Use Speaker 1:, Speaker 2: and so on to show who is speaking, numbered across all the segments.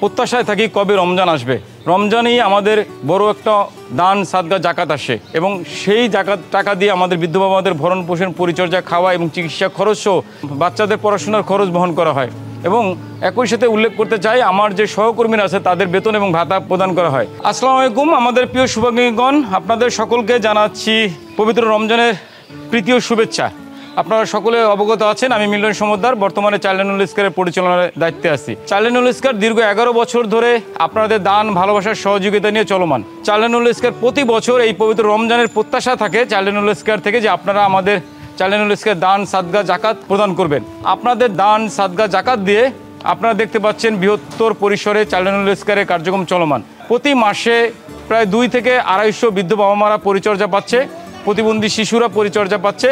Speaker 1: প্রত্যাশায় থাকি কবে রমজান আসবে। রমজানেই আমাদের বড় একটা দান সাদকা জাকাত আসে এবং সেই জাকাত টাকা দিয়ে আমাদের বৃদ্ধ বাবাদের ভরণ পোষণ পরিচর্যা খাওয়া এবং চিকিৎসা খরচ সহ বাচ্চাদের পড়াশোনার খরচ বহন করা হয়। এবং একই সাথে উল্লেখ করতে চাই আমার যে সহকর্মীরা আছে তাদের বেতন এবং ভাতা প্রদান করা হয়। আসসালামু আলাইকুম আমাদের প্রিয় শুভাকাঙ্ক্ষীগণ, আপনাদের সকলকে জানাচ্ছি পবিত্র রমজানের প্রীতি ও শুভেচ্ছা। আপনারা সকলে অবগত আছেন আমি মিলন সমদ্দার বর্তমানে চাইল্ড লাইন ইস্কারের পরিচালনার দায়িত্বে আছি। চাইল্ড লাইন ইস্কার দীর্ঘ 11 বছর ধরে আপনাদের দান ভালোবাসার সহযোগিতা নিয়ে চলমান। চাইল্ড লাইন ইস্কার প্রতি বছর এই পবিত্র রমজানের প্রত্যাশা থাকে চাইল্ড লাইন ইস্কার থেকে যে আপনারা আমাদের চাইল্ড লাইন ইস্কার দান সাদকা জাকাত প্রদান করবেন। আপনাদের দান সাদকা জাকাত দিয়ে আপনারা দেখতে পাচ্ছেন বৃহত্তর পরিসরে চাইল্ড লাইন ইস্কারের কার্যক্রম চলমান। প্রতি মাসে প্রায় 2 থেকে 250 বৃদ্ধ বাবা মারা পরিচর্যা পাচ্ছে, প্রতিবন্ধী শিশুরা পরিচর্যা পাচ্ছে,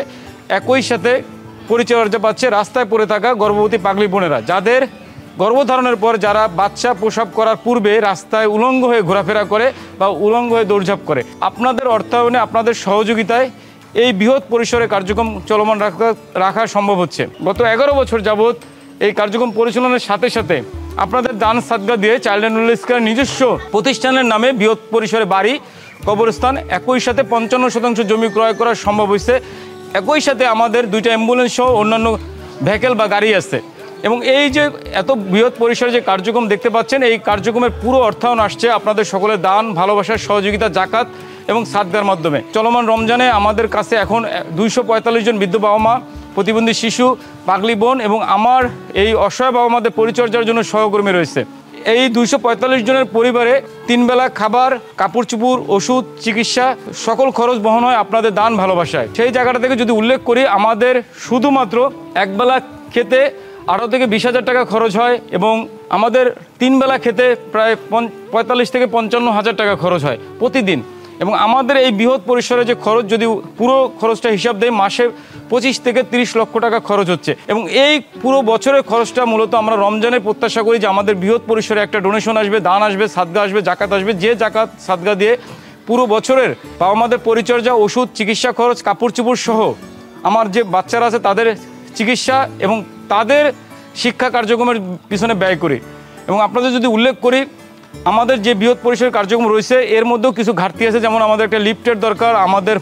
Speaker 1: একই সাথে পরিচর্যা পাচ্ছে রাস্তায় পড়ে থাকা গর্ভবতী পাগলি বোনেরা, যাদের গর্ভধারণের পর যারা বাচ্চা প্রসব করার পূর্বে রাস্তায় উলঙ্গ হয়ে ঘোরাফেরা করে বা উলঙ্গ হয়ে দৌড়ঝাঁপ করে। আপনাদের অর্থায়নে আপনাদের সহযোগিতায় এই বৃহৎ পরিসরে কার্যক্রম চলমান রাখা সম্ভব হচ্ছে। গত 11 বছর যাবৎ এই কার্যক্রম পরিচালনার সাথে সাথে আপনাদের দান সাদকা দিয়ে চাইল্ড লাইন ইস্কার নিজস্ব প্রতিষ্ঠানের নামে বৃহৎ পরিসরে বাড়ি, কবরস্থান, একই সাথে 55% জমি ক্রয় করা সম্ভব হয়েছে। একই সাথে আমাদের 2টা অ্যাম্বুলেন্স সহ অন্যান্য ভেহিকেল বা গাড়ি আছে। এবং এই যে এত বৃহৎ পরিসরে যে কার্যক্রম দেখতে পাচ্ছেন, এই কার্যক্রমের পুরো অর্থায়ন আসছে আপনাদের সকলের দান ভালোবাসার সহযোগিতা জাকাত এবং সাদকার মাধ্যমে। চলমান রমজানে আমাদের কাছে এখন 245 জন বৃদ্ধ বাবা মা, প্রতিবন্ধী শিশু, পাগলি বোন এবং আমার এই অসহায় বাবা মাদের পরিচর্যার জন্য সহকর্মী রয়েছে। এই 245 জনের পরিবারে 3 বেলা খাবার, কাপড় চুপড়, ওষুধ, চিকিৎসা সকল খরচ বহন হয় আপনাদের দান ভালোবাসায়। সেই জায়গাটা থেকে যদি উল্লেখ করি, আমাদের শুধুমাত্র একবেলা খেতে 18 থেকে 20,000 টাকা খরচ হয় এবং আমাদের 3 বেলা খেতে প্রায় 45 থেকে 55,000 টাকা খরচ হয় প্রতিদিন। এবং আমাদের এই বৃহৎ পরিসরে যে খরচ যদি পুরো খরচটা হিসাব দেয়, মাসে 25 থেকে 30 লক্ষ টাকা খরচ হচ্ছে। এবং এই পুরো বছরের খরচটা মূলত আমরা রমজানের প্রত্যাশা করি যে আমাদের বৃহৎ পরিসরে একটা ডোনেশন আসবে, দান আসবে, সাদকা আসবে, জাকাত আসবে, যে জাকাত সাদকা দিয়ে পুরো বছরের বাবা মাদের পরিচর্যা, ওষুধ, চিকিৎসা খরচ, কাপড় চুপড় সহ আমার যে বাচ্চারা আছে তাদের চিকিৎসা এবং তাদের শিক্ষা কার্যক্রমের পিছনে ব্যয় করি। এবং আপনাদের যদি উল্লেখ করি, আমাদের যে বৃহৎ পরিসরের কার্যক্রম রয়েছে এর মধ্যেও কিছু ঘাটতি আছে। যেমন আমাদের একটা লিফটের দরকার, আমাদের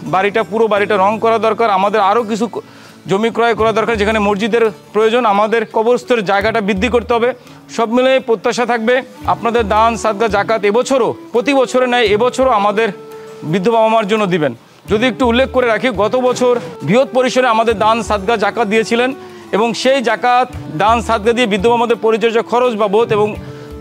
Speaker 1: পুরো বাড়িটা রং করা দরকার, আমাদের আরও কিছু জমি ক্রয় করা দরকার, যেখানে মসজিদের প্রয়োজন, আমাদের কবরস্থের জায়গাটা বৃদ্ধি করতে হবে। সব মিলে প্রত্যাশা থাকবে আপনাদের দান সাদকা জাকাত এবছরও প্রতি বছরে নেয় এবছরও আমাদের বৃদ্ধ বাবা মার জন্য দিবেন। যদি একটু উল্লেখ করে রাখি, গত বছর বৃহৎ পরিসরে আমাদের দান সাদকা জাকাত দিয়েছিলেন এবং সেই জাকাত দান সাদকা দিয়ে বৃদ্ধ বাবা মাদের পরিচর্যা খরচ বাবদ এবং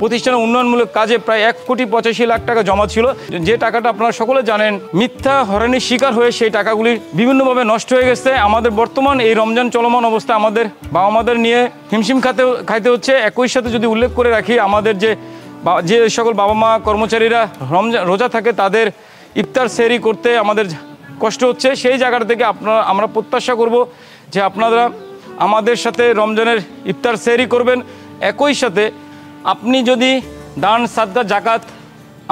Speaker 1: প্রতিষ্ঠানের উন্নয়নমূলক কাজে প্রায় 1,85,00,000 টাকা জমা ছিল। যে টাকাটা আপনারা সকলে জানেন মিথ্যা হয়রানির শিকার হয়ে সেই টাকাগুলি বিভিন্নভাবে নষ্ট হয়ে গেছে। আমাদের বর্তমান এই রমজান চলমান অবস্থায় আমাদের বাবা মাদের নিয়ে হিমশিম খাইতে হচ্ছে। একই সাথে যদি উল্লেখ করে রাখি, আমাদের যে সকল বাবা মা কর্মচারীরা রোজা থাকে তাদের ইফতার সেহরি করতে আমাদের কষ্ট হচ্ছে। সেই জায়গাটা থেকে আমরা প্রত্যাশা করব যে আপনারা আমাদের সাথে রমজানের ইফতার সেহরি করবেন। একই সাথে আপনি যদি দান সাদকা জাকাত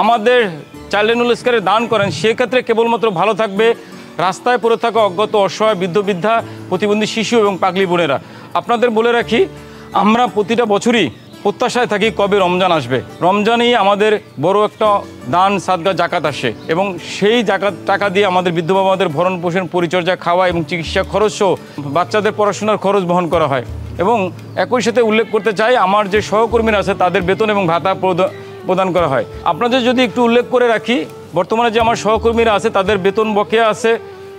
Speaker 1: আমাদের চাইল্ড লাইন ইস্কারে দান করেন, সেক্ষেত্রে কেবলমাত্র ভালো থাকবে রাস্তায় পড়ে থাকা অজ্ঞাত অসহায় বৃদ্ধ বৃদ্ধা, প্রতিবন্ধী শিশু এবং পাগলি বোনেরা। আপনাদের বলে রাখি, আমরা প্রতিটা বছরই প্রত্যাশায় থাকি কবে রমজান আসবে। রমজানেই আমাদের বড় একটা দান সাদকা জাকাত আসে এবং সেই জাকাত টাকা দিয়ে আমাদের বৃদ্ধ বাবা মাদের ভরণ পোষণ পরিচর্যা খাওয়া এবং চিকিৎসা খরচ সহ বাচ্চাদের পড়াশোনার খরচ বহন করা হয়। এবং একই সাথে উল্লেখ করতে চাই আমার যে সহকর্মীরা আছে তাদের বেতন এবং ভাতা প্রদান করা হয়। আপনাদের যদি একটু উল্লেখ করে রাখি, বর্তমানে যে আমার সহকর্মীরা আছে তাদের বেতন বকেয়া আছে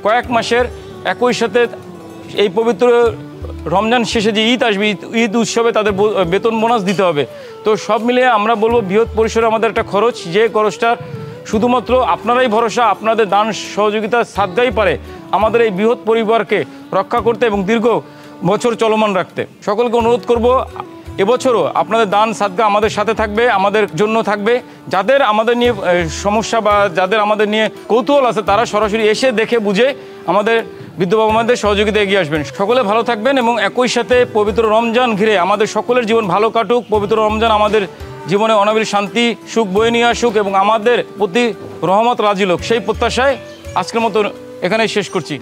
Speaker 1: কয়েক মাসের। একই সাথে এই পবিত্র রমজান শেষে যে ঈদ আসবে, ঈদ উৎসবে তাদের বেতন বোনাস দিতে হবে। তো সব মিলিয়ে আমরা বলবো বৃহৎ পরিসরে আমাদের একটা খরচ, যে খরচটার শুধুমাত্র আপনারাই ভরসা, আপনাদের দান সহযোগিতা সাদকাই পারে আমাদের এই বৃহৎ পরিবারকে রক্ষা করতে এবং দীর্ঘ বছর চলমান রাখতে। সকলকে অনুরোধ করব, এবছরও আপনাদের দান সাদকা আমাদের সাথে থাকবে, আমাদের জন্য থাকবে। যাদের আমাদের নিয়ে সমস্যা বা যাদের আমাদের নিয়ে কৌতূহল আছে তারা সরাসরি এসে দেখে বুঝে আমাদের বৃদ্ধ বাবা মাদের সহযোগিতা এগিয়ে আসবেন। সকলে ভালো থাকবেন এবং একই সাথে পবিত্র রমজান ঘিরে আমাদের সকলের জীবন ভালো কাটুক। পবিত্র রমজান আমাদের জীবনে অনাবিল শান্তি সুখ বয়ে নিয়ে আসুক এবং আমাদের প্রতি রহমত রাজিল হোক, সেই প্রত্যাশায় আজকের মতো এখানেই শেষ করছি।